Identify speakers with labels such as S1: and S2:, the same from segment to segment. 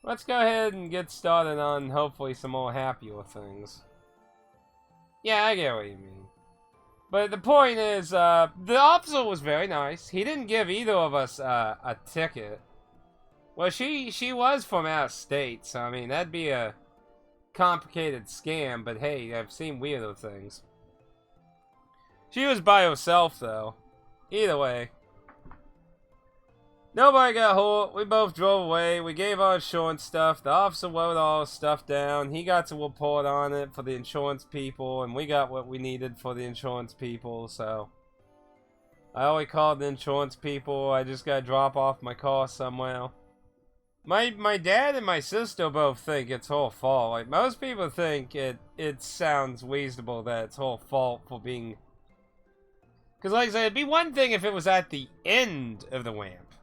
S1: let's go ahead and get started on hopefully some more happier things. Yeah, I get what you mean. But the point is, the officer was very nice. He didn't give either of us a ticket. Well, she was from out of state, so I mean, that'd be a complicated scam, but hey, I've seen weirder things. She was by herself, though. Either way. Nobody got hurt. We both drove away. We gave our insurance stuff. The officer wrote all our stuff down. He got to report on it for the insurance people, and we got what we needed for the insurance people, so... I already called the insurance people. I just gotta drop off my car somewhere. My dad and my sister both think it's her fault. Like, most people think it sounds reasonable that it's her fault for being... Because, like I said, it'd be one thing if it was at the end of the ramp.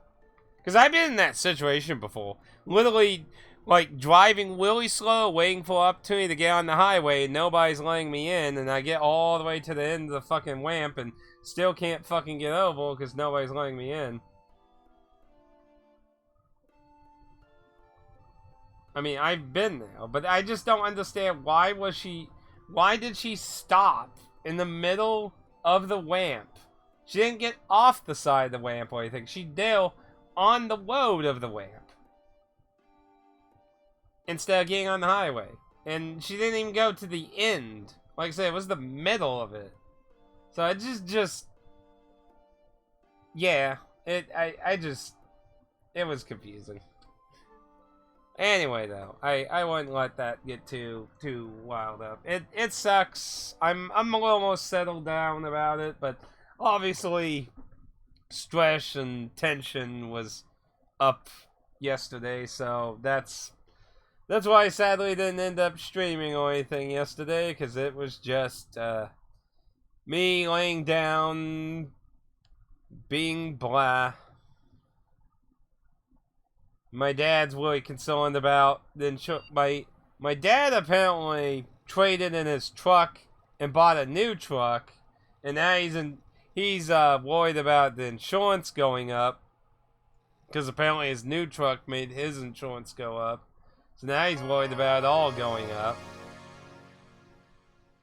S1: Because I've been in that situation before. Literally, like, driving really slow, waiting for an opportunity to get on the highway, and nobody's letting me in, and I get all the way to the end of the fucking ramp, and still can't fucking get over because nobody's letting me in. I mean, I've been there, but I just don't understand why did she stop in the middle of the ramp? She didn't get off the side of the ramp or anything. She there on the road of the ramp instead of getting on the highway. And she didn't even go to the end. Like I said, it was the middle of it. So it just yeah, it was confusing. Anyway, though, I wouldn't let that get too wild up. It sucks. I'm a little more settled down about it, but obviously stress and tension was up yesterday, so that's why I sadly didn't end up streaming or anything yesterday, because it was just me laying down, being blah. My dad's really concerned about my dad apparently traded in his truck and bought a new truck, and now he's worried about the insurance going up because apparently his new truck made his insurance go up. So now he's worried about it all going up.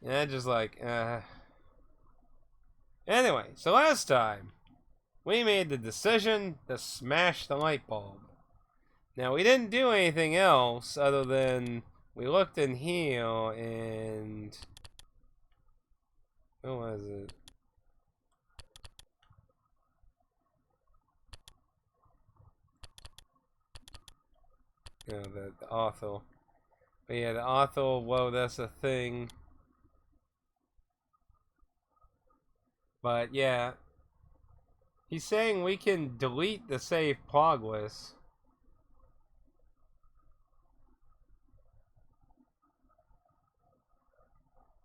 S1: And I just like, Anyway, so last time we made the decision to smash the light bulb. Now, we didn't do anything else other than we looked in here and... What was it? No, the author. But yeah, the author, whoa, that's a thing. But yeah. He's saying we can delete the save progress.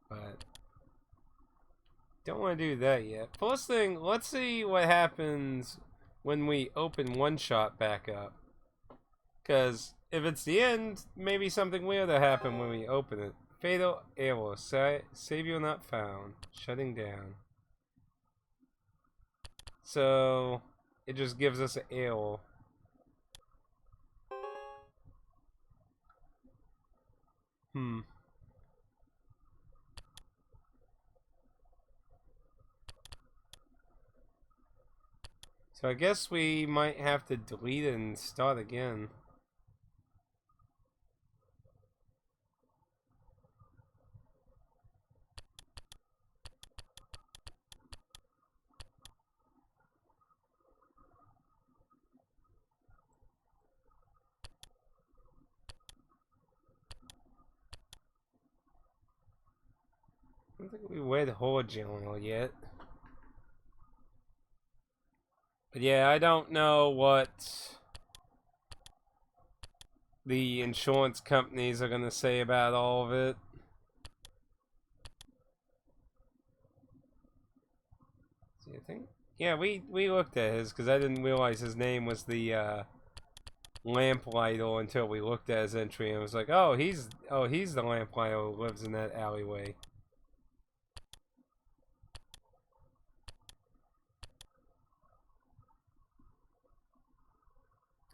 S1: But don't want to do that yet. First thing, let's see what happens when we open Oneshot back up. Because if it's the end, maybe something weird will happen when we open it. Fatal error. Savior not found. Shutting down. So it just gives us an error. So I guess we might have to delete it and start again. I don't think we read Horror Journal yet. But yeah, I don't know what the insurance companies are going to say about all of it. See, I think... Yeah, we looked at his, because I didn't realize his name was the lamplighter until we looked at his entry, and it was like, oh, he's the lamplighter who lives in that alleyway.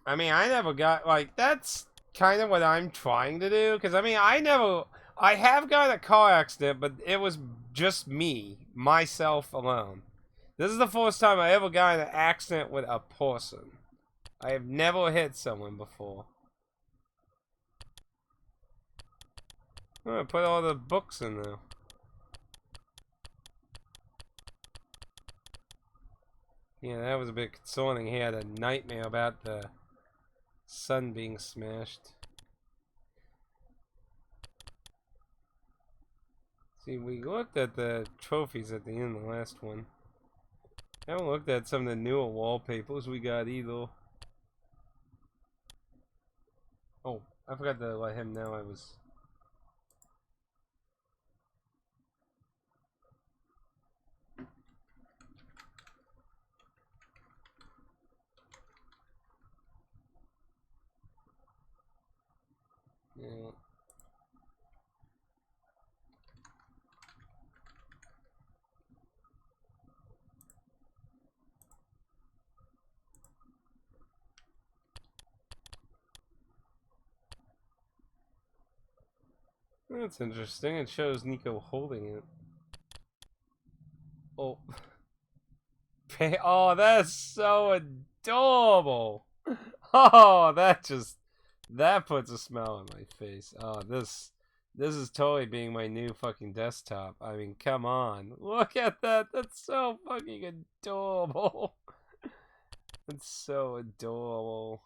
S1: I mean, I never got, like, that's kind of what I'm trying to do. Because, I mean, I have got a car accident, but it was just me, myself alone. This is the first time I ever got in an accident with a person. I have never hit someone before. I'm gonna put all the books in there. Yeah, that was a bit concerning. He had a nightmare about the sun being smashed. See, we looked at the trophies at the end of the last one. Haven't looked at some of the newer wallpapers we got either. Oh, I forgot to let him know I was... Yeah. That's interesting. It shows Nico holding it. Oh. Oh, that's so adorable. Oh, that puts a smile on my face. Oh, this is totally being my new fucking desktop. I mean, come on. Look at that. That's so fucking adorable. It's so adorable.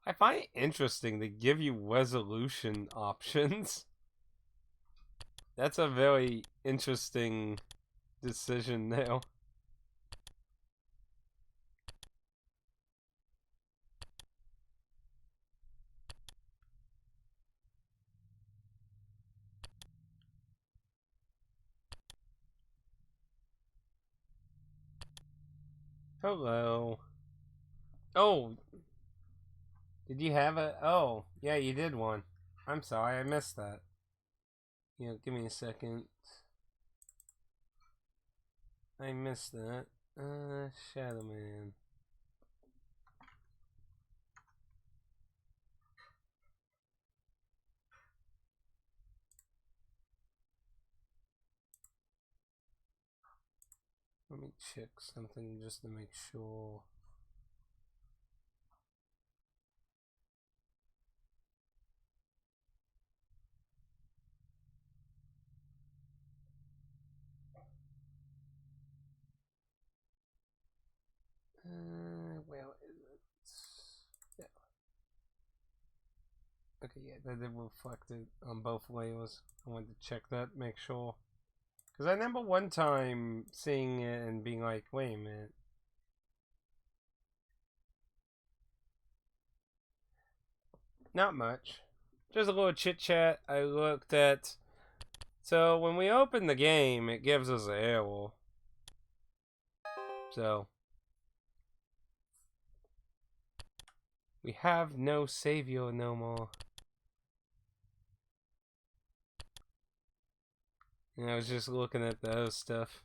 S1: I find it interesting to give you resolution options. That's a very interesting decision now. Hello. Oh, did you have a... Oh, yeah, you did one. I'm sorry, I missed that. You know, give me a second. I missed that. Shadow Man. Let me check something just to make sure. Where is it? Yeah. Okay, yeah, that did reflect it on both layers. I wanted to check that, make sure. Because I remember one time seeing it and being like, wait a minute. Not much. Just a little chit chat. I looked at... So, when we open the game, it gives us an error. So... We have no savior no more. And I was just looking at those stuff.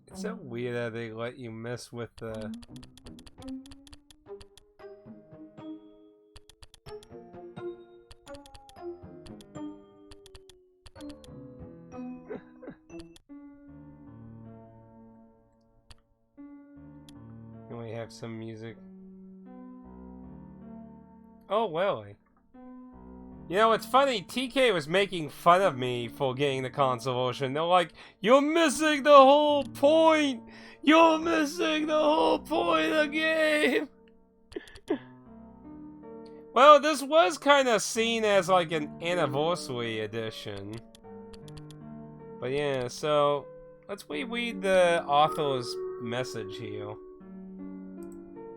S1: It's so weird that they let you mess with the... And we have some music. Oh, really? You know, it's funny, TK was making fun of me for getting the console version. They're like, you're missing the whole point! You're missing the whole point of the game! Well, this was kind of seen as like an anniversary edition. But yeah, so let's read the author's message here.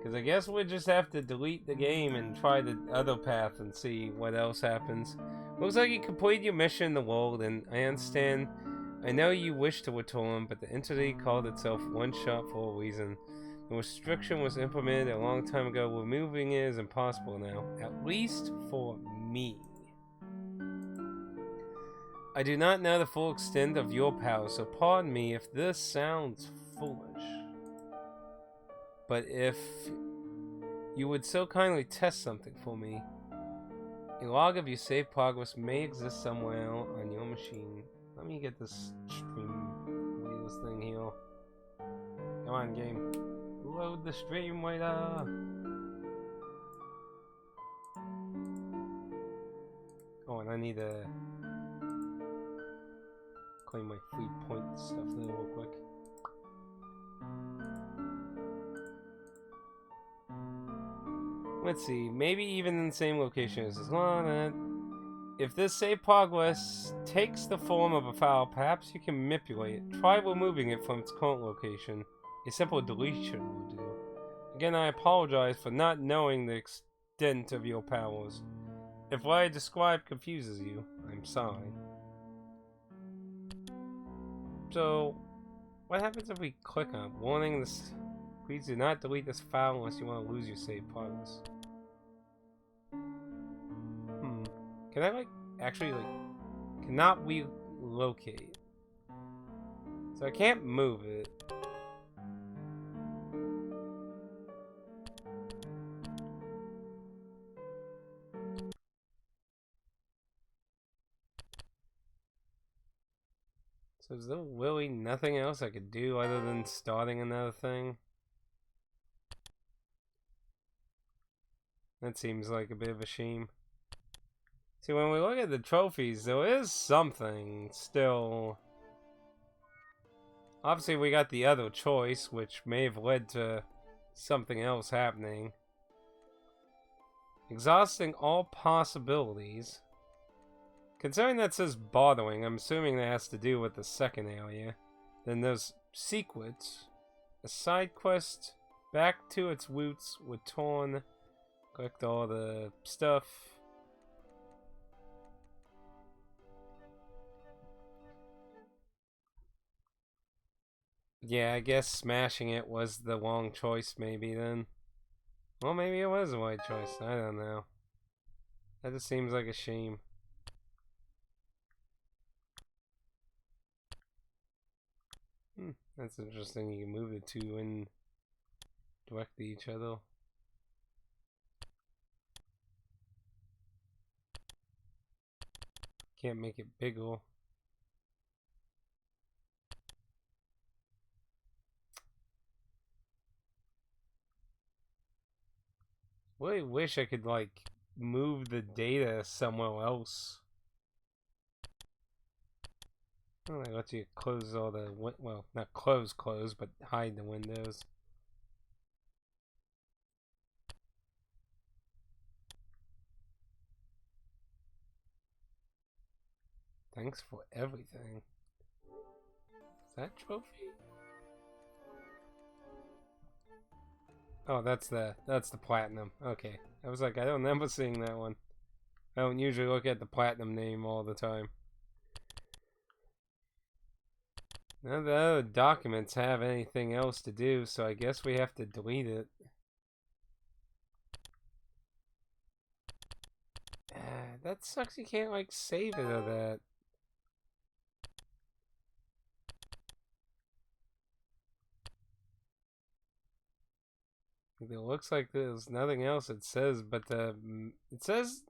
S1: Because I guess we'll just have to delete the game and try the other path and see what else happens. Looks like you completed your mission in the world, and I understand. I know you wish to return, but the entity called itself Oneshot for a reason. The restriction was implemented a long time ago. Removing it is impossible now, at least for me. I do not know the full extent of your power, so pardon me if this sounds foolish. But if you would so kindly test something for me, a log of your saved progress may exist somewhere on your machine. Let me get this stream wheels thing here. Come on, game. Load the stream waiter. Oh, and I need to claim my free point stuff there real quick. Let's see, maybe even in the same location as long. If this save progress takes the form of a file, perhaps you can manipulate it. Try removing it from its current location. A simple deletion will do. Again, I apologize for not knowing the extent of your powers. If what I described confuses you, I'm sorry. So, what happens if we click on it? Warning this. Please do not delete this file unless you want to lose your save progress. Can I, like, actually, like, cannot relocate? So I can't move it. So is there really nothing else I could do other than starting another thing? That seems like a bit of a shame. See, when we look at the trophies, there is something still. Obviously, we got the other choice, which may have led to something else happening. Exhausting all possibilities. Considering that says bothering, I'm assuming that has to do with the second area. Then there's secrets. A side quest. Back to its roots. Return. Collect all the stuff. Yeah, I guess smashing it was the wrong choice maybe then. Well, maybe it was the right choice. I don't know. That just seems like a shame. That's interesting. You can move the two in directly each other. Can't make it bigger. Really wish I could, like, move the data somewhere else. Oh, I let you close all the, well, not close, but hide the windows. Thanks for everything. Is that trophy? Oh, that's the platinum. Okay. I was like, I don't remember seeing that one. I don't usually look at the platinum name all the time. None of the other documents have anything else to do, so I guess we have to delete it. That sucks you can't, like, save it or that. It looks like there's nothing else it says, but it says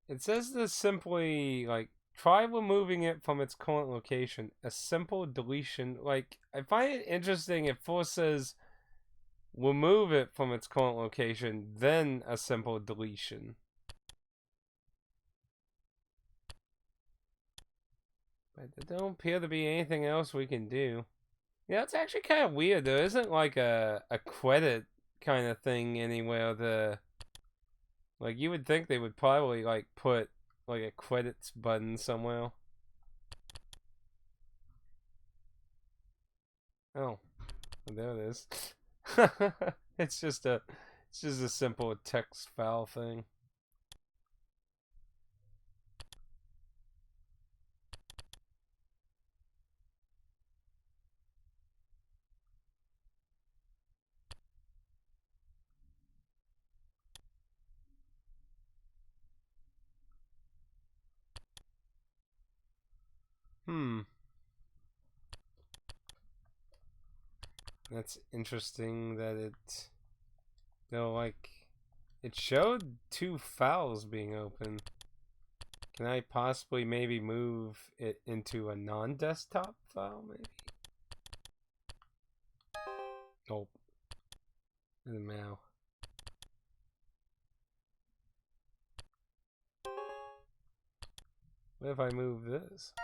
S1: this simply, like, try removing it from its current location. A simple deletion. Like, I find it interesting. It first says remove it from its current location, then a simple deletion. But there don't appear to be anything else we can do. Yeah, it's actually kind of weird. There isn't like a credit kind of thing anywhere. Like, you would think they would probably, like, put like a credits button somewhere. Oh, there it is. it's just a simple text file thing. That's interesting that it showed two files being open. Can I possibly maybe move it into a non-desktop file, maybe? Nope. Doesn't matter. What if I move this?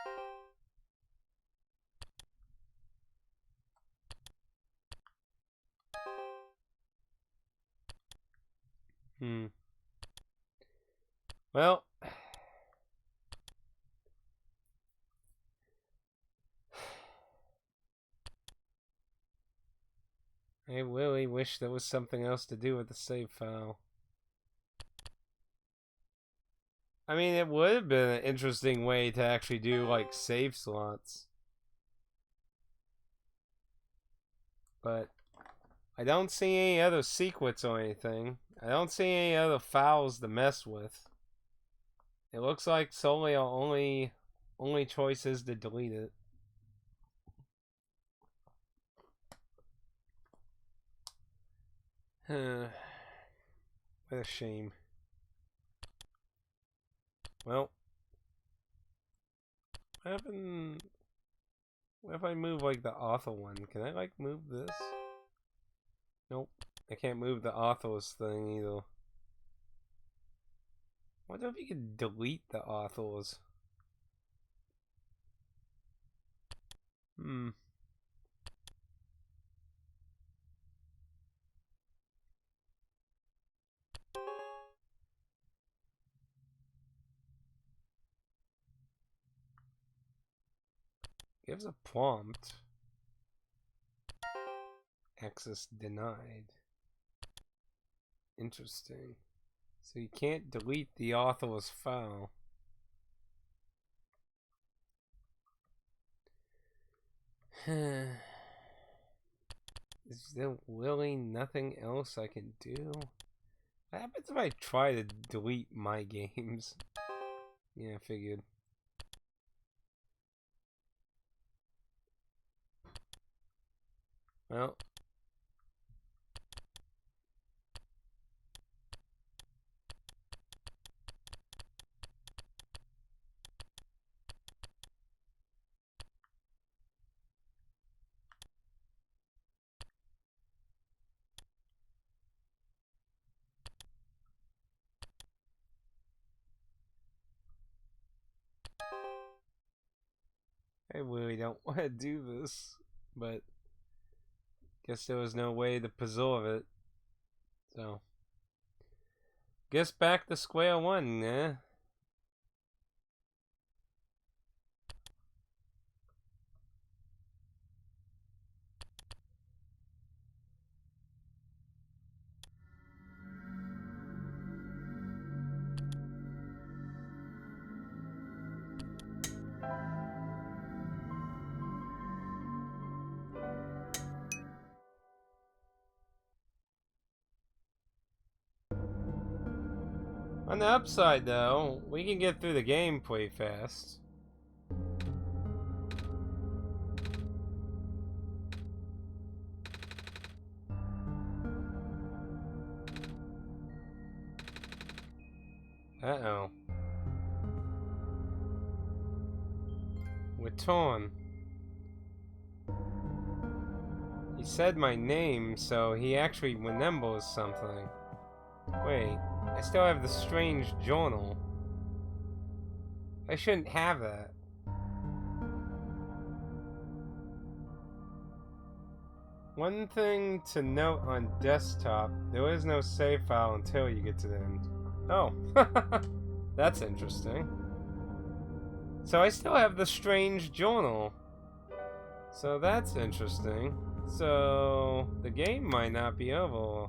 S1: Well, I really wish there was something else to do with the save file. I mean, it would have been an interesting way to actually do, like, save slots. But I don't see any other secrets or anything. I don't see any other files to mess with. It looks like solely our only choice is to delete it. What a shame. Well, what if I move, like, the author one? Can I, like, move this? Nope. I can't move the authors thing either. I wonder if you could delete the authors. Gives a prompt. Access denied. Interesting. So you can't delete the author's file. Is there really nothing else I can do? What happens if I try to delete my games? Yeah, I figured. Well. I really don't want to do this, but guess there was no way to preserve it. So, guess back to square one, eh? On the upside, though, we can get through the game pretty fast. Uh-oh. We're torn. He said my name, so he actually remembers something. Wait, I still have the strange journal. I shouldn't have that. One thing to note on desktop, there is no save file until you get to the end. Oh, that's interesting. So I still have the strange journal. So that's interesting. So, the game might not be over.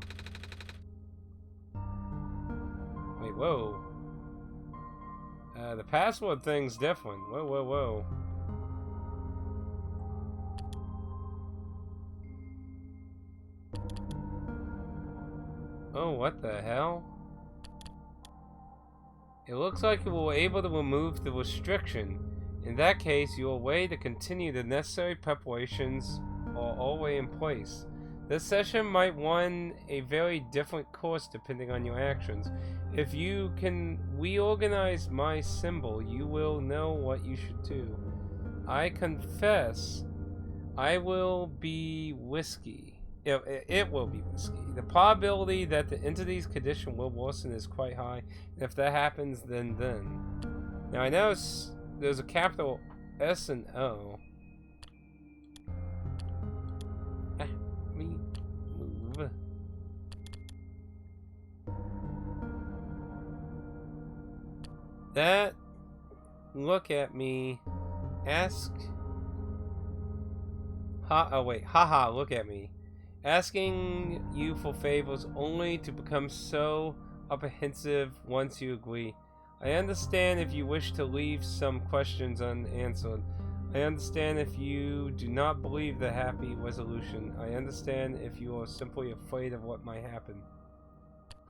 S1: Wait, whoa. The password thing's different. Whoa, whoa, whoa. Oh, what the hell? It looks like you were able to remove the restriction. In that case, your way to continue the necessary preparations are already in place. This session might run a very different course depending on your actions. If you can reorganize my symbol, you will know what you should do. I confess, I will be risky. It will be risky. The probability that the entity's condition will worsen is quite high. And if that happens, then. Now I know there's a capital S and O. Let me move. That. Look at me. Ask. Haha, look at me. Asking you for favors only to become so apprehensive once you agree. I understand if you wish to leave some questions unanswered. I understand if you do not believe the happy resolution. I understand if you are simply afraid of what might happen.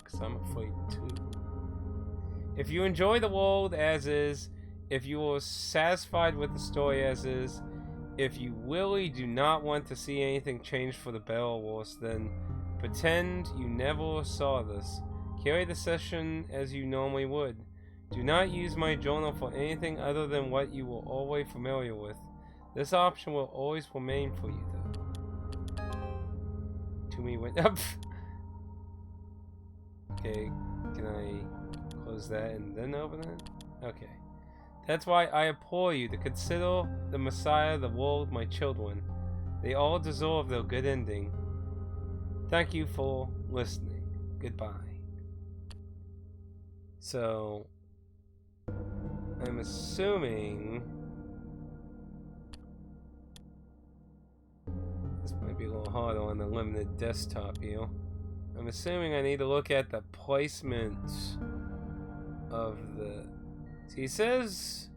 S1: Because I'm afraid too. If you enjoy the world as is, if you are satisfied with the story as is, if you really do not want to see anything change for the better or worse, then pretend you never saw this. Carry the session as you normally would. Do not use my journal for anything other than what you were always familiar with. This option will always remain for you, though. To me went up. Okay, can I close that and then open it? Okay. That's why I implore you to consider the Messiah, the world, my children. They all deserve their good ending. Thank you for listening. Goodbye. So, I'm assuming this might be a little harder on the limited desktop here. I'm assuming I need to look at the placement of the... See, he says...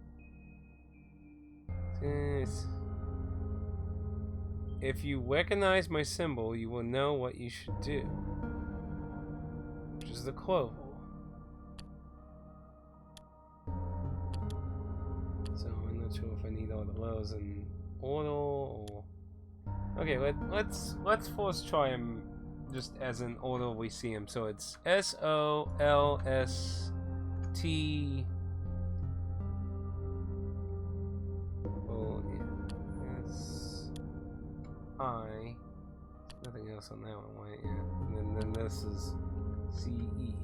S1: If you recognize my symbol, you will know what you should do. Which is the clover. So I'm not sure if I need all the rows in order or... Okay, let's first try them just as in order we see them. So it's S-O-L-S-T... I. Nothing else on that one, right? Yeah. And then this is CE.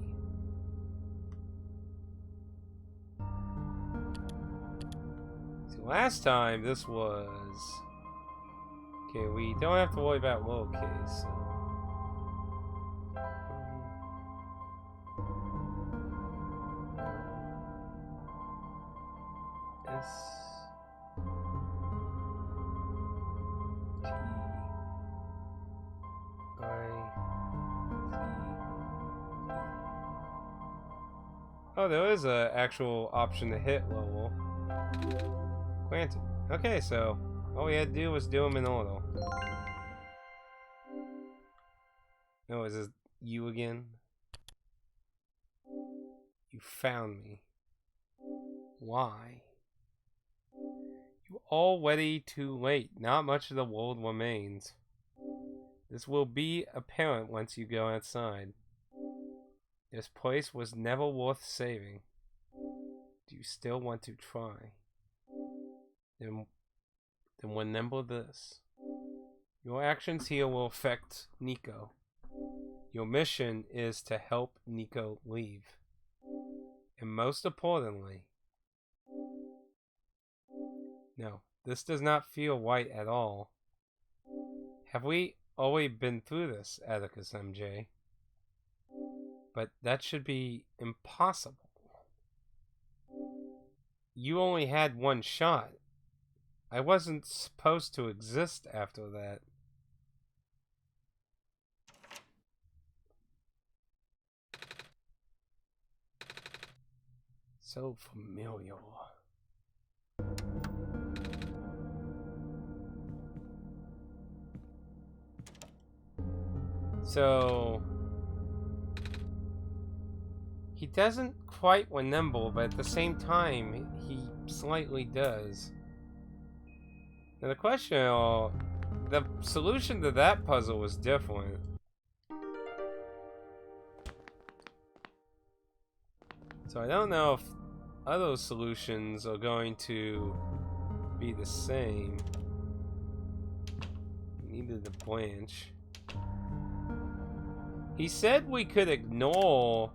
S1: See, last time this was... Okay, we don't have to worry about lowercase, so... S... Oh, there is an actual option to hit level. Granted. Okay, so all we had to do was do them in order. No, is this you again? You found me. Why? You're already too late. Not much of the world remains. This will be apparent once you go outside. This place was never worth saving. Do you still want to try? Then remember this. Your actions here will affect Nico. Your mission is to help Nico leave. And most importantly... No, this does not feel right at all. Have we already been through this, Atticusmj? But that should be impossible. You only had one shot. I wasn't supposed to exist after that. So familiar. So he doesn't quite resemble, but at the same time, he slightly does. Now the question, the solution to that puzzle was different. So I don't know if other solutions are going to be the same. We needed the branch. He said we could ignore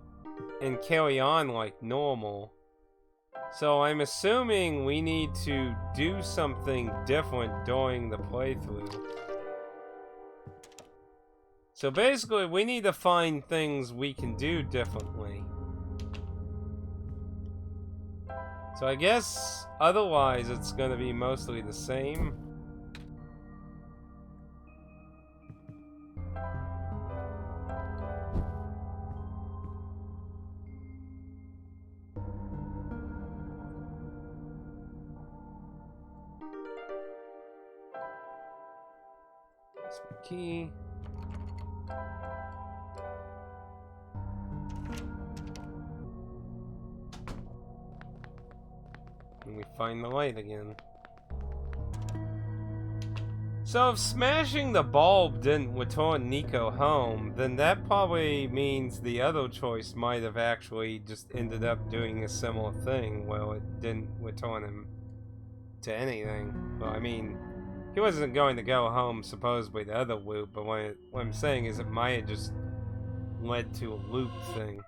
S1: and carry on like normal. So I'm assuming we need to do something different during the playthrough. So basically, we need to find things we can do differently. So I guess otherwise it's gonna be mostly the same. That's my key. And we find the light again. So if smashing the bulb didn't return Nico home, then that probably means the other choice might have actually just ended up doing a similar thing. Well, it didn't return him to anything. Well, I mean, he wasn't going to go home supposedly the other loop, but what I'm saying is it might have just led to a loop thing.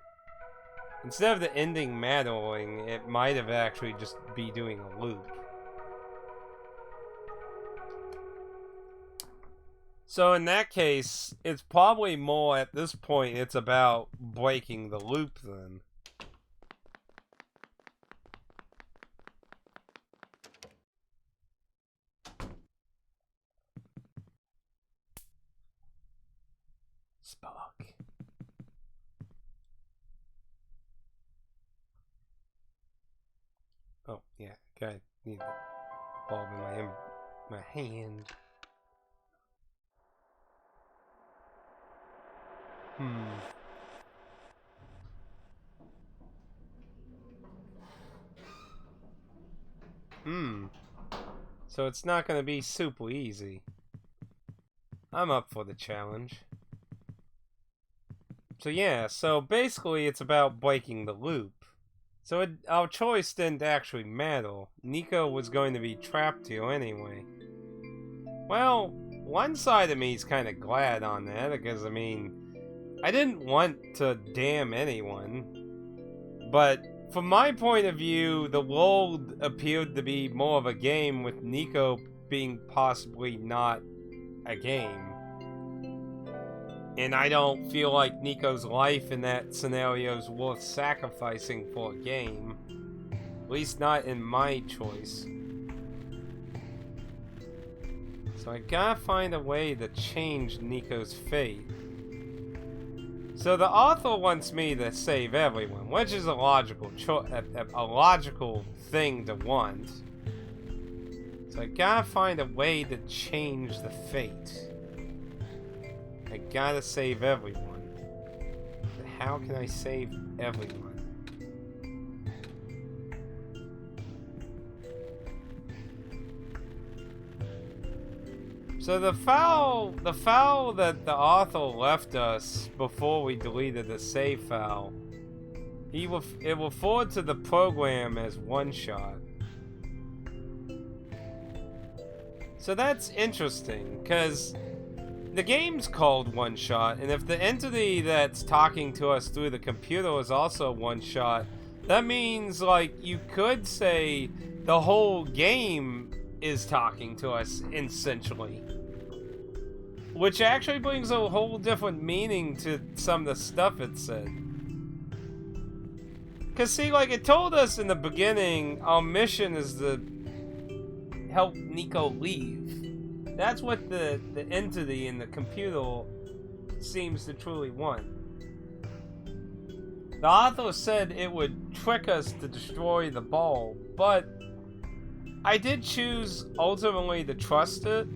S1: Instead of the ending mattering, it might have actually just be doing a loop. So in that case, it's probably more at this point, it's about breaking the loop then. Spark. Oh, yeah, okay. Need the bulb in my hand. So it's not gonna be super easy. I'm up for the challenge. So yeah, so basically it's about breaking the loop. So our choice didn't actually matter. Nico was going to be trapped here anyway. Well, one side of me is kind of glad on that, because I mean, I didn't want to damn anyone. But from my point of view, the world appeared to be more of a game, with Nico being possibly not a game. And I don't feel like Nico's life in that scenario is worth sacrificing for a game. At least not in my choice. So I gotta find a way to change Nico's fate. So the author wants me to save everyone, which is a logical thing to want. So I gotta find a way to change the fate. I gotta save everyone. But how can I save everyone? So the file that the author left us before we deleted the save file, it referred to the program as Oneshot. So that's interesting, because the game's called Oneshot, and if the entity that's talking to us through the computer is also Oneshot, that means, like, you could say the whole game is talking to us, essentially. Which actually brings a whole different meaning to some of the stuff it said. Because, see, like, it told us in the beginning, our mission is to help Nico leave. That's what the entity in the computer seems to truly want. The The author said it would trick us to destroy the ball, but I did choose ultimately to trust it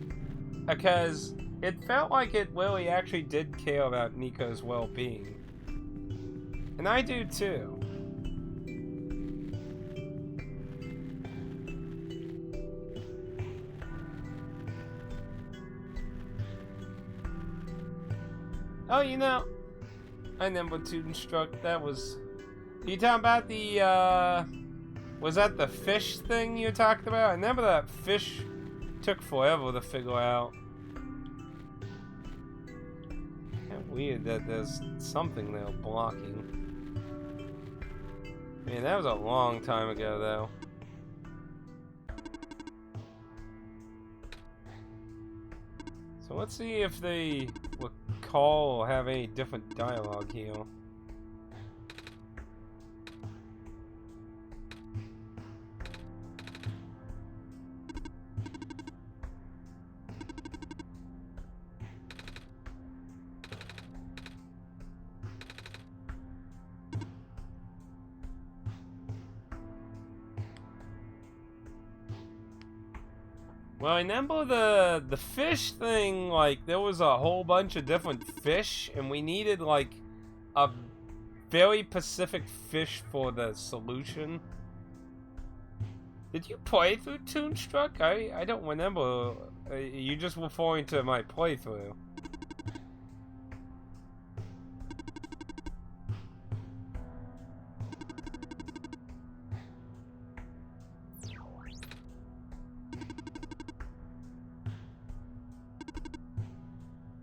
S1: because it felt like it really actually did care about Nico's well-being. And I do too. Oh, you know, I never Toonstruck. That was... You talking about the, was that the fish thing you talked about? I remember that fish took forever to figure out. Kind of weird that there's something there blocking. Man, that was a long time ago, though. So let's see if they recall or have any different dialogue here. Well, I remember the fish thing, like, there was a whole bunch of different fish, and we needed, like, a very specific fish for the solution. Did you play through Toonstruck? I don't remember. You just referring to my playthrough.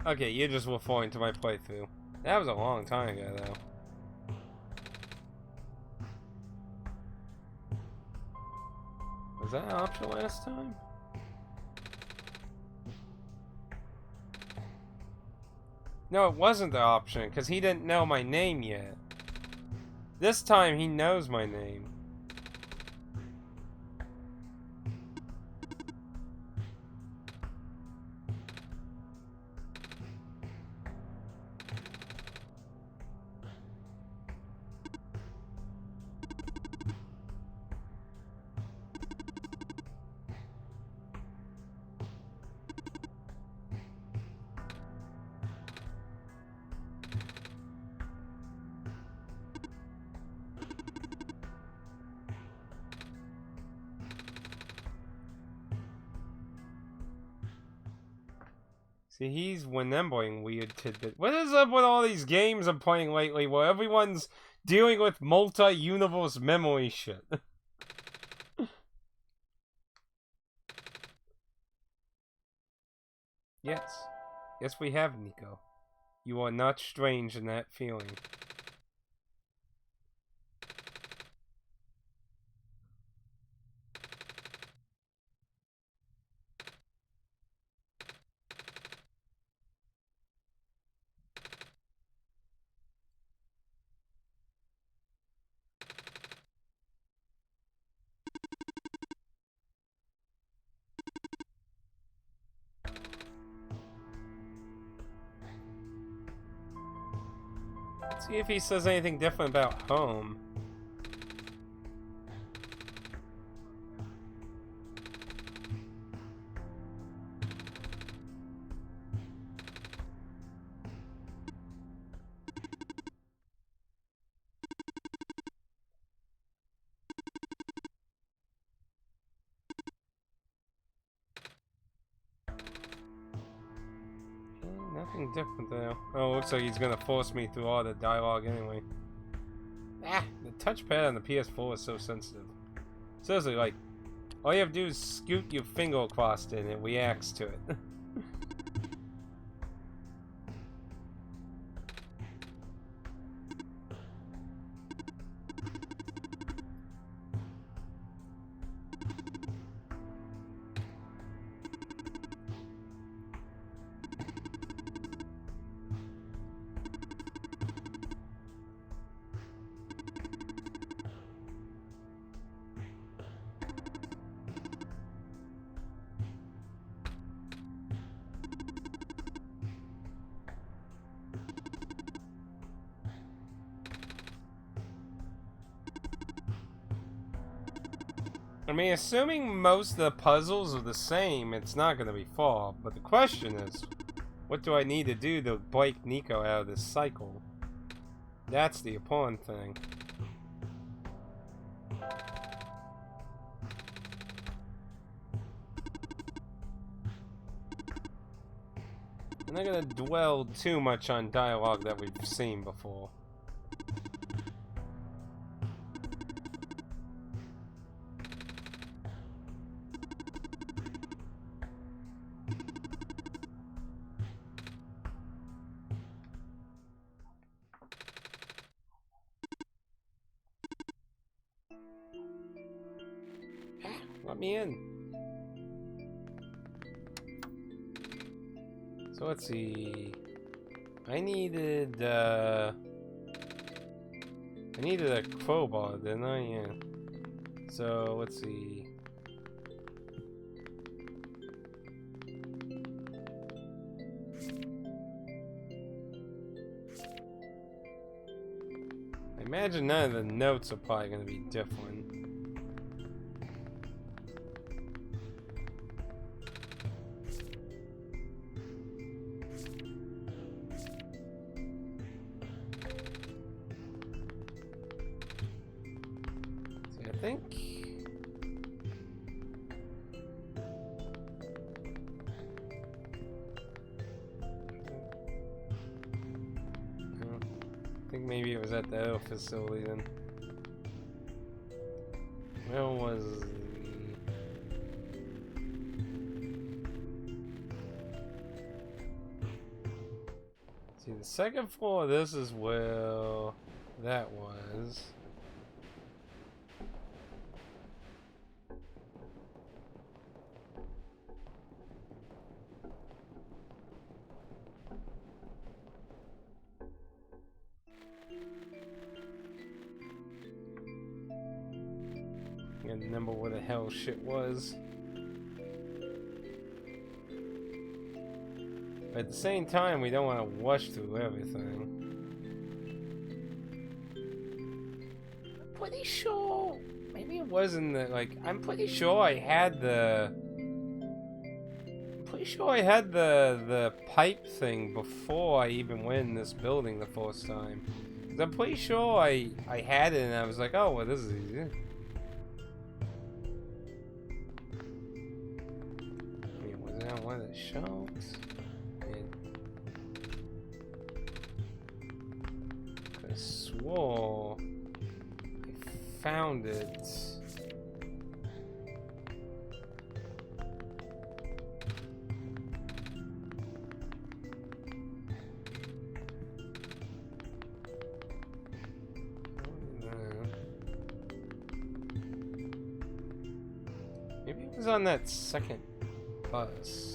S1: Okay, you're just referring to my playthrough. That was a long time ago, though. Was that an option last time? No, it wasn't the option, because he didn't know my name yet. This time, he knows my name. See, he's remembering weird tidbits. What is up with all these games I'm playing lately where everyone's dealing with multi-universe memory shit? Yes. Yes, we have, Nico. You are not strange in that feeling. Let's see if he says anything different about home. Nothing different though. Oh, looks like he's gonna force me through all the dialogue anyway. Ah, the touchpad on the PS4 is so sensitive. Seriously, like, all you have to do is scoot your finger across it and it reacts to it. I mean, assuming most of the puzzles are the same, it's not going to be far. But the question is, what do I need to do to break Nico out of this cycle? That's the important thing. I'm not going to dwell too much on dialogue that we've seen before. Let me in. So let's see. I needed a crowbar, didn't I? Yeah. So let's see. I imagine none of the notes are probably going to be different. Maybe it was at the other facility then. Where was See, the second floor, this is where that was. I can't remember where the hell shit was. But at the same time, we don't want to rush through everything. I'm pretty sure... Maybe it wasn't the, like... I'm pretty sure I had the... the pipe thing before I even went in this building the first time. 'Cause I'm pretty sure I had it and I was like, oh, well, this is easy. One of the shelves. I swore I found it. Maybe it was on that second bus.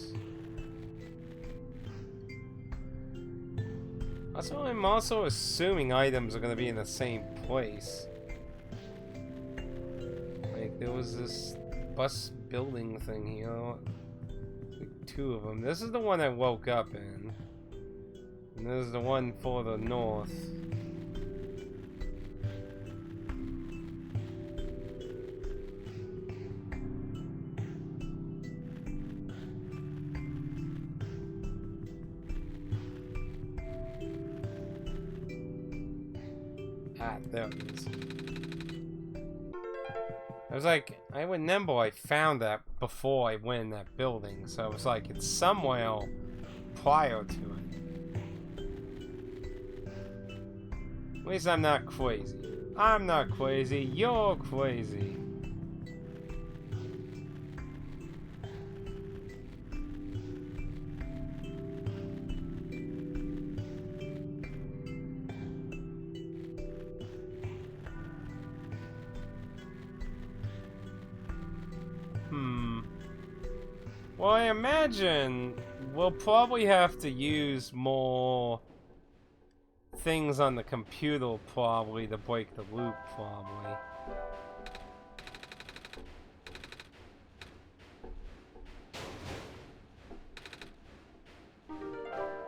S1: Also, I'm also assuming items are going to be in the same place. Like, there was this bus building thing here. Like, two of them. This is the one I woke up in. And this is the one further north. There it is. I was like, I remember I found that before I went in that building, so it was like it's somewhere prior to it. At least I'm not crazy. I'm not crazy, you're crazy. Well, I imagine we'll probably have to use more things on the computer, probably, to break the loop, probably.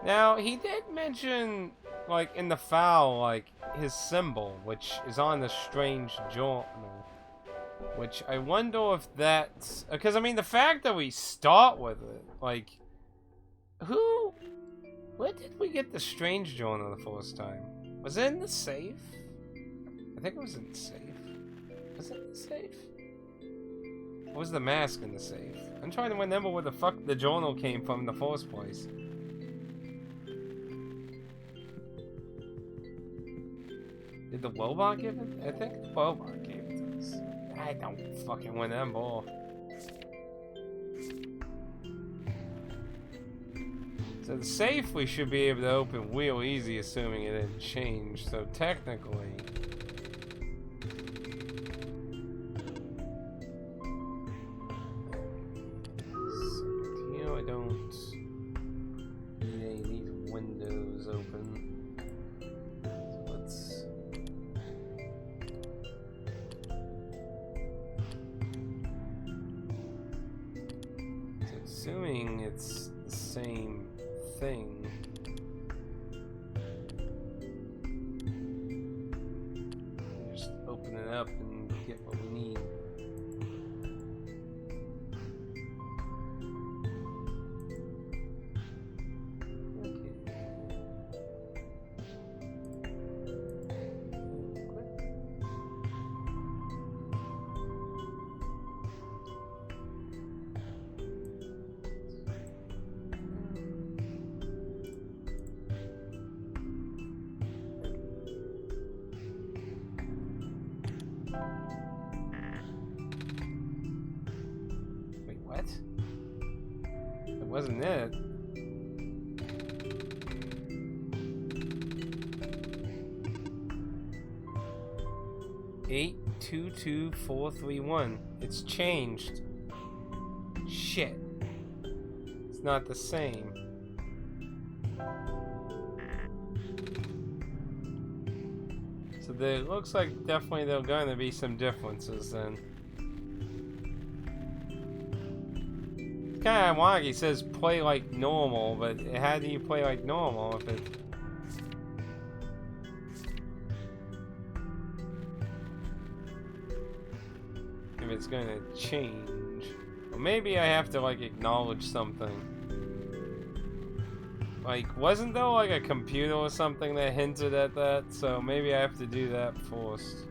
S1: Now, he did mention, like, in the file, like, his symbol, which is on the strange journal. Which I wonder if that's... Because, I mean, the fact that we start with it, like... Who... Where did we get the strange journal the first time? Was it in the safe? I think it was in the safe. Was it in the safe? Or was the mask in the safe? I'm trying to remember where the fuck the journal came from in the first place. Did the robot give it? I think the robot gave it to us. I don't fucking remember. So the safe we should be able to open real easy, assuming it didn't change. So technically... Assuming it's the same thing. Just open it up and get what we need. What? It wasn't it. Eight 22431. It's changed. Shit. It's not the same. So there looks like definitely there are going to be some differences then. Kind of ironic, he says play like normal, but how do you play like normal if it's going to change? Or maybe I have to like acknowledge something. Like, wasn't there like a computer or something that hinted at that? So maybe I have to do that first.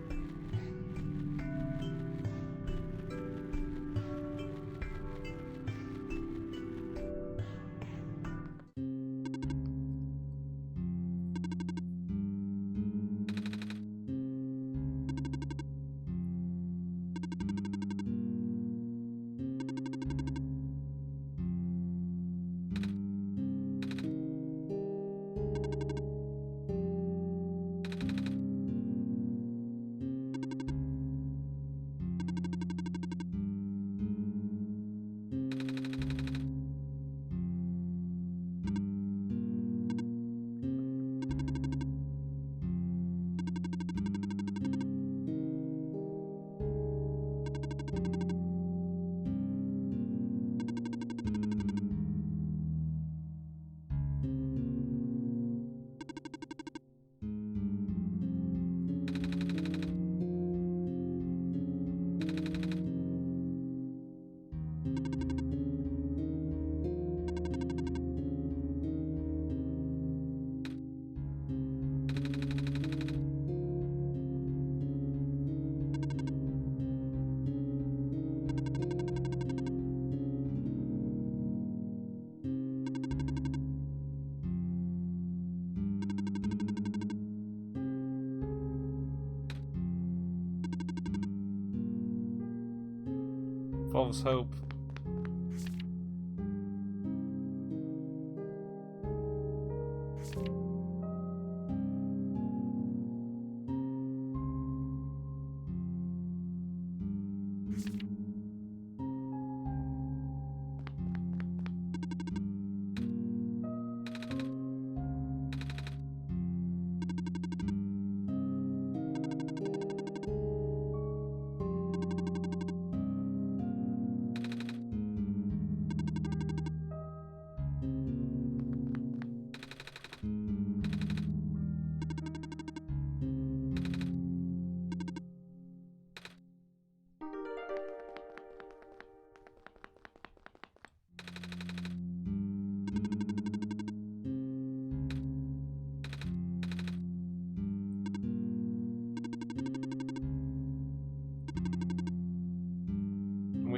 S1: False hope.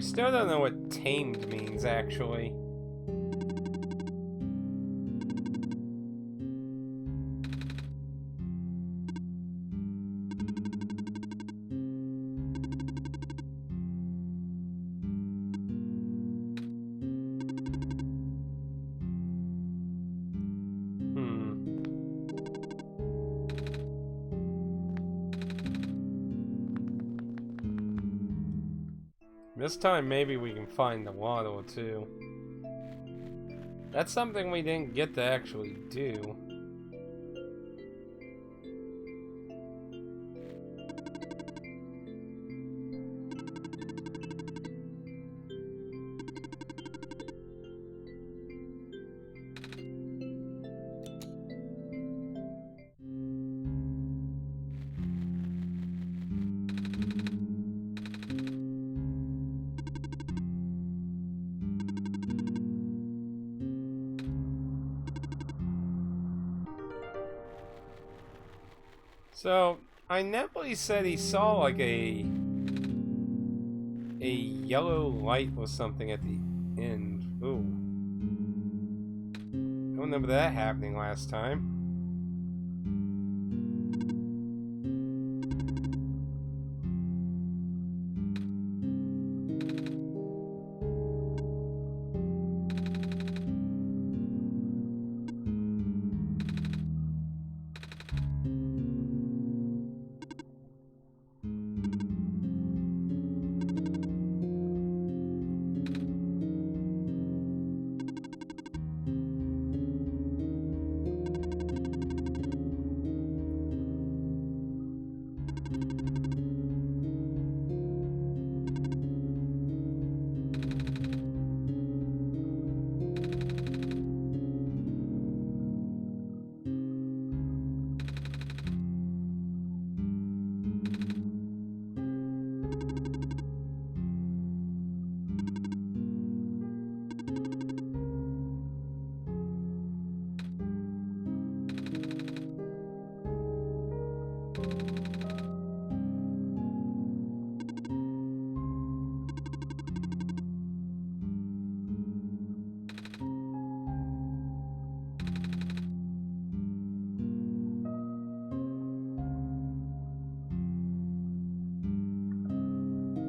S1: still don't know what tamed means, actually. This time, maybe we can find the waddle, too. That's something we didn't get to actually do. So, I know he said he saw like a yellow light or something at the end. Ooh. I don't remember that happening last time.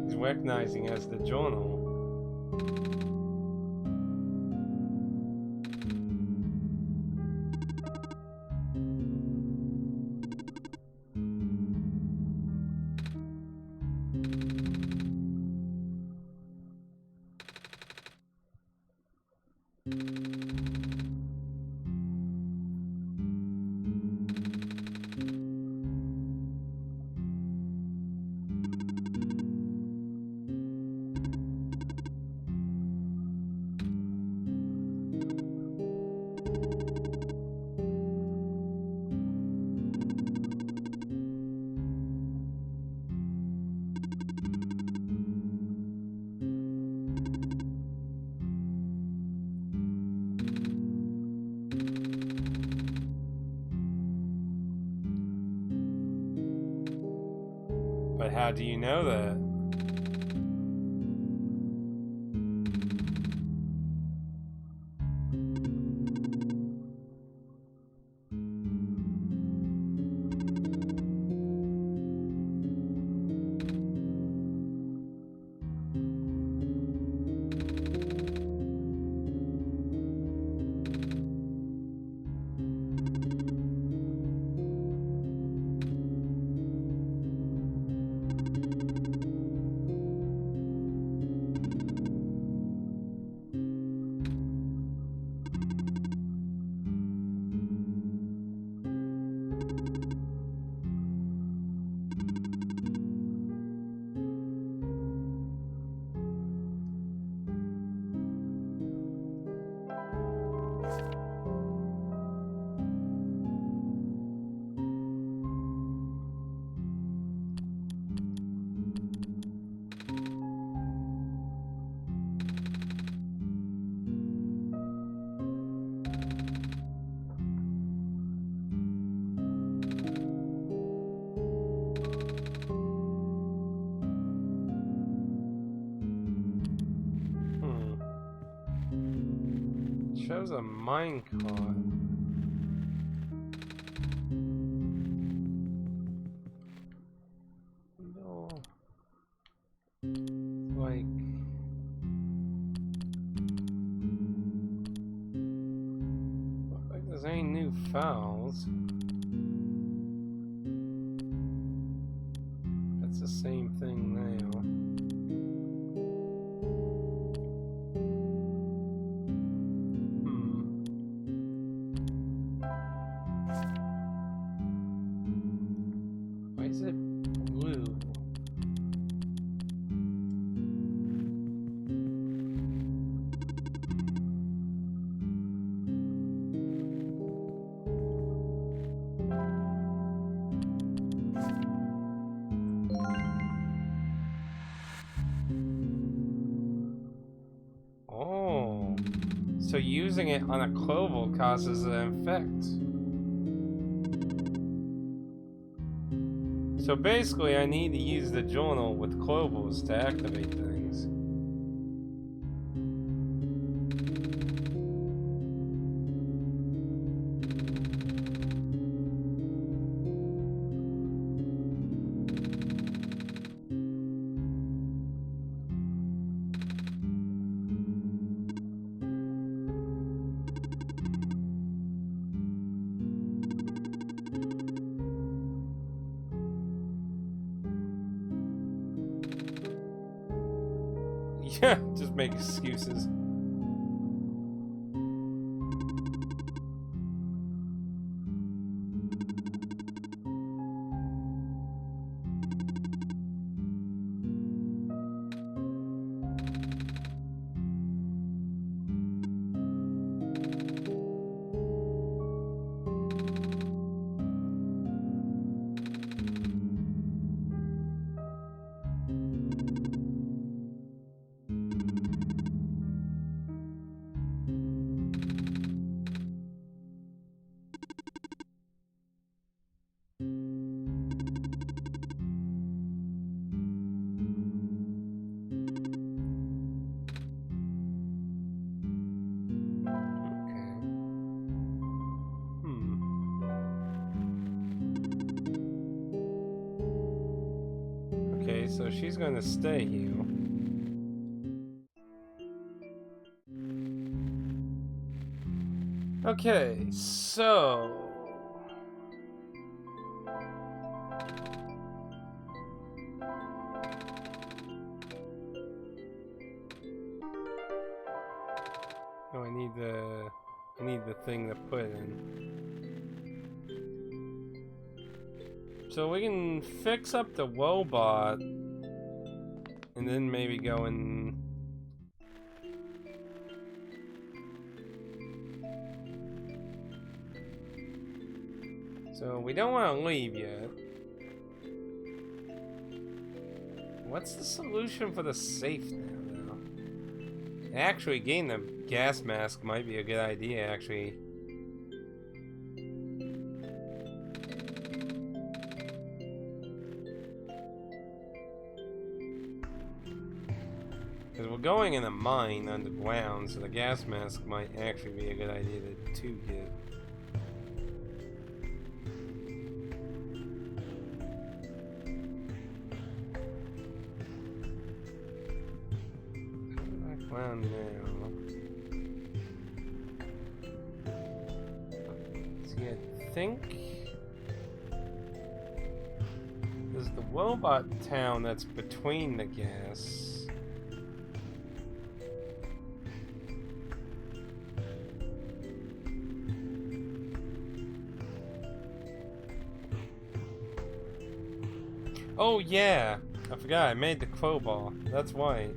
S1: He's recognizing as the journal. But how do you know that? was a minecart. No. Like... Looks like there's any new files. That's the same thing now. Why is it blue? Oh, so using it on a cloval causes an effect. So basically, I need to use the journal with clovels to activate things. Yeah, just make excuses. Okay, so she's gonna stay here. Okay, so... Oh, I need the thing to put in. So we can fix up the robot and then maybe go and... So we don't want to leave yet. What's the solution for the safe now, though? Actually, getting the gas mask might be a good idea, actually. Because we're going in a mine underground, so the gas mask might actually be a good idea to get. Back now. See, I think there's the robot town that's between the gas. Oh yeah, I forgot I made the crowbar. That's why.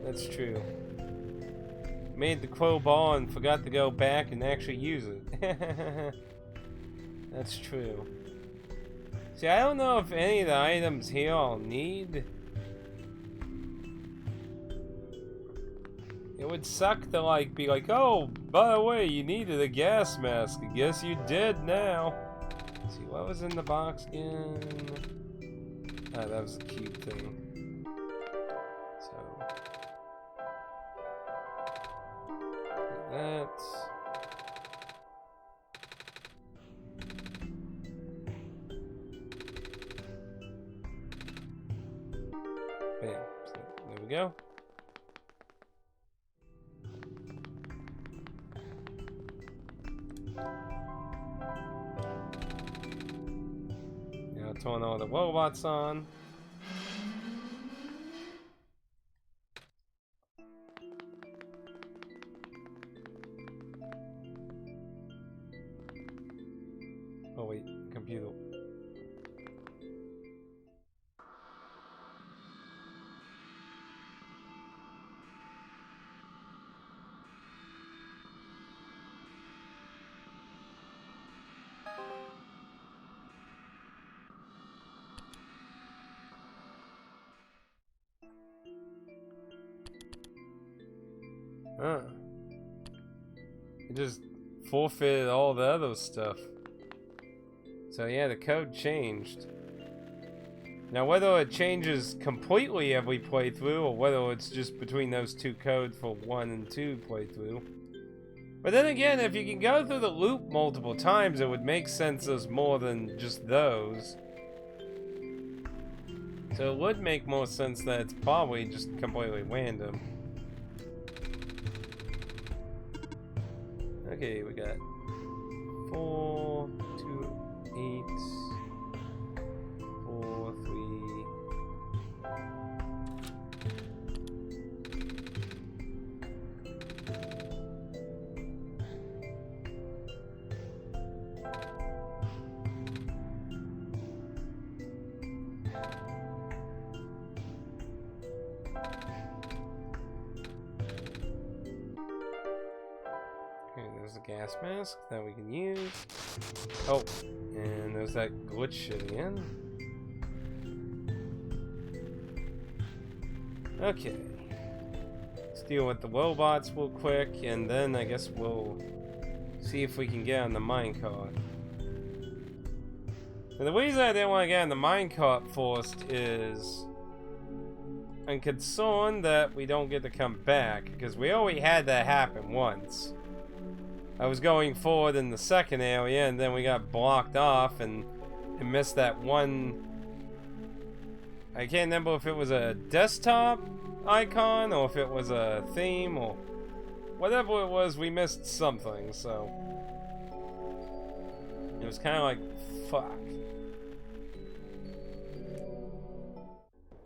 S1: That's true. Made the crowbar and forgot to go back and actually use it. That's true. See, I don't know if any of the items here I'll need. It would suck to like be like, oh, by the way, you needed a gas mask. I guess you did now. Let's see, what was in the box again? Ah, that was the cute thing. that. Bam. So, there we go. Now turn all the robots on. Oh wait, computer. Huh. It just forfeited all the other stuff. So yeah, the code changed. Now whether it changes completely every playthrough, or whether it's just between those two codes for 1 and 2 playthrough. But then again, if you can go through the loop multiple times, it would make sense as more than just those. So it would make more sense that it's probably just completely random. Okay, we got 4, 2, 8, 4, 3. There's a gas mask that we can use. Oh, and there's that glitch shit again. Okay. Let's deal with the robots real quick, and then I guess we'll see if we can get on the minecart. And the reason I didn't want to get on the minecart first is I'm concerned that we don't get to come back, because we already had that happen once. I was going forward in the second area, and then we got blocked off and missed that one. I can't remember if it was a desktop icon or if it was a theme or whatever it was. We missed something, so it was kind of like fuck.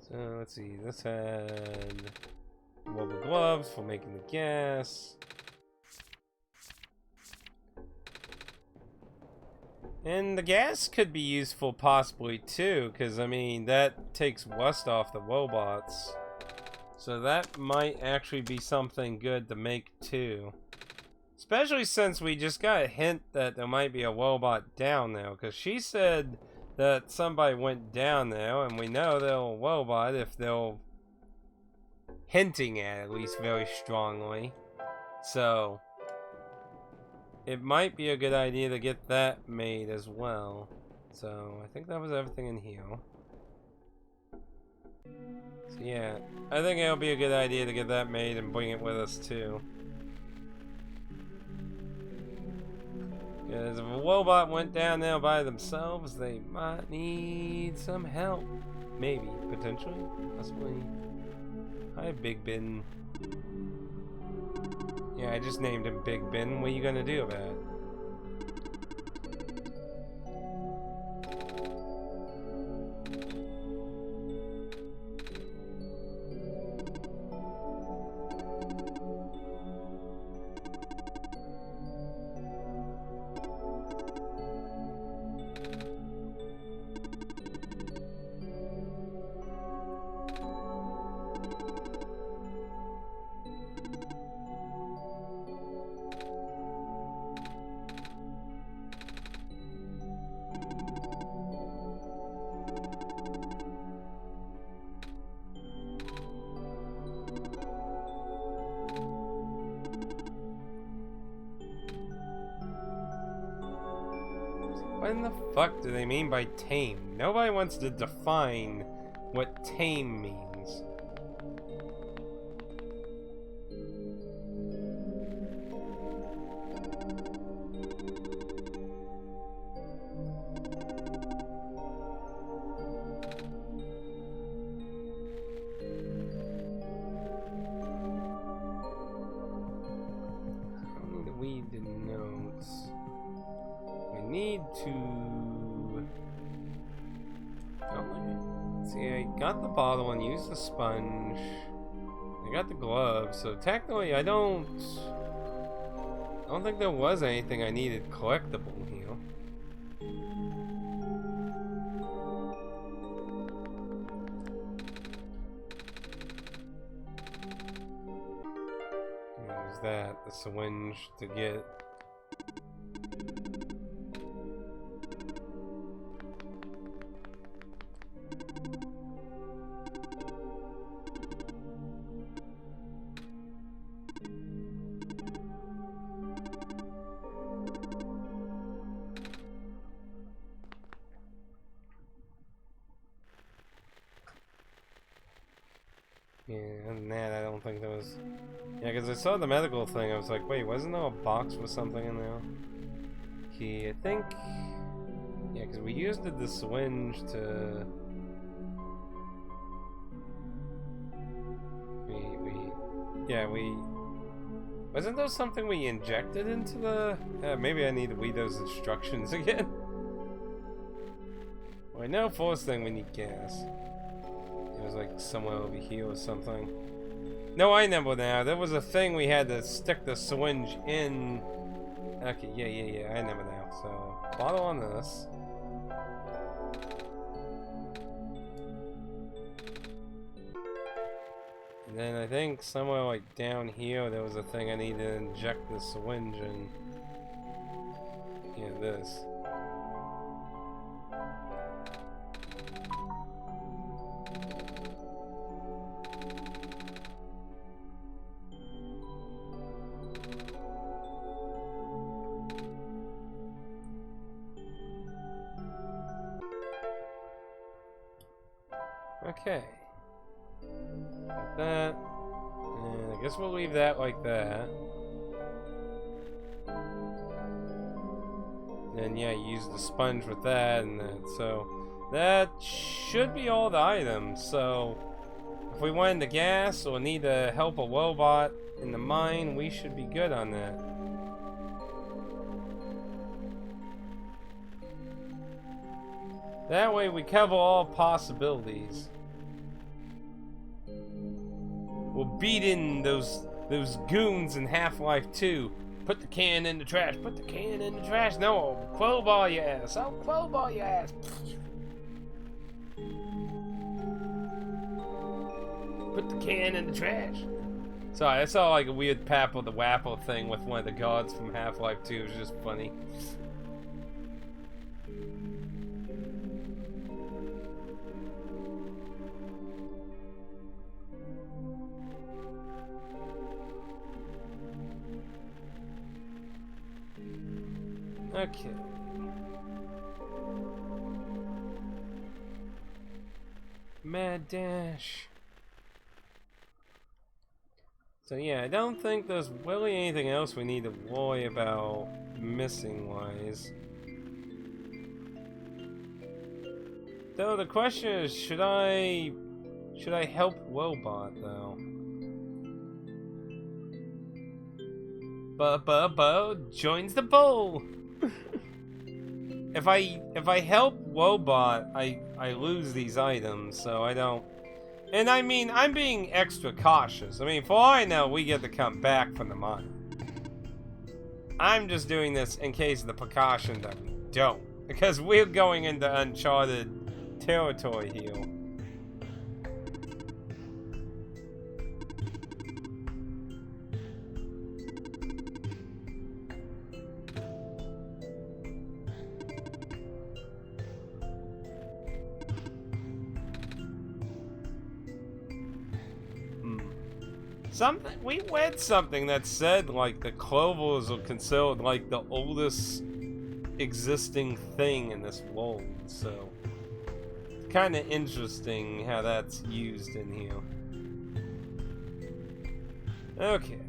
S1: So let's see. This had rubber gloves for making the gas. And the gas could be useful possibly too, because I mean that takes rust off the robots. So that might actually be something good to make too. Especially since we just got a hint that there might be a robot down there, because she said that somebody went down there, and we know they're a robot if they're hinting at least very strongly. So it might be a good idea to get that made as well. So I think that was everything in here. So yeah, I think it'll be a good idea to get that made and bring it with us too. Because if a robot went down there by themselves, they might need some help. Maybe, potentially, possibly. Hi, Big Ben. Yeah, I just named him Big Ben. What are you gonna do about it? What in the fuck do they mean by tame? Nobody wants to define what tame means. read the notes. We need to... Oh, see, I got the bottle and used the sponge. I got the gloves, so technically I don't think there was anything I needed collectible here. Use that, the syringe to get. Yeah, other than that, I don't think there was... Yeah, because I saw the medical thing, I was like, wait, wasn't there a box with something in there? Key, I think... Yeah, because we used the syringe to... we... Wasn't there something we injected into the... maybe I need to read those instructions again. Well, I know first thing we need gas. It was like somewhere over here or something. No, I remember now. There was a thing we had to stick the syringe in. Okay, yeah. I remember now. So, bottle on this. And then I think somewhere like down here there was a thing I needed to inject the syringe in. Yeah, this. Okay. Like that. And I guess we'll leave that like that. And yeah, use the sponge with that and that. So that should be all the items. So if we wanted the gas or need to help a robot in the mine, we should be good on that. That way we cover all possibilities. We'll beat in those goons in Half-Life 2. Put the can in the trash. Put the can in the trash. No, I'll crowbar your ass. I'll crowbar your ass. Put the can in the trash. Sorry, I saw like a weird Papple the Wapple thing with one of the gods from Half-Life 2. It was just funny. Okay. Mad dash. So yeah, I don't think there's really anything else we need to worry about missing wise. Though the question is, should I help Robot though? Bo joins the bowl. If I help Robot, I lose these items, so I don't. And I mean, I'm being extra cautious. I mean, for all I know, we get to come back from the mine. I'm just doing this in case of the precaution that we don't, because we're going into uncharted territory here. We read something that said like the clovers are considered like the oldest existing thing in this world, so it's kind of interesting how that's used in here. Okay.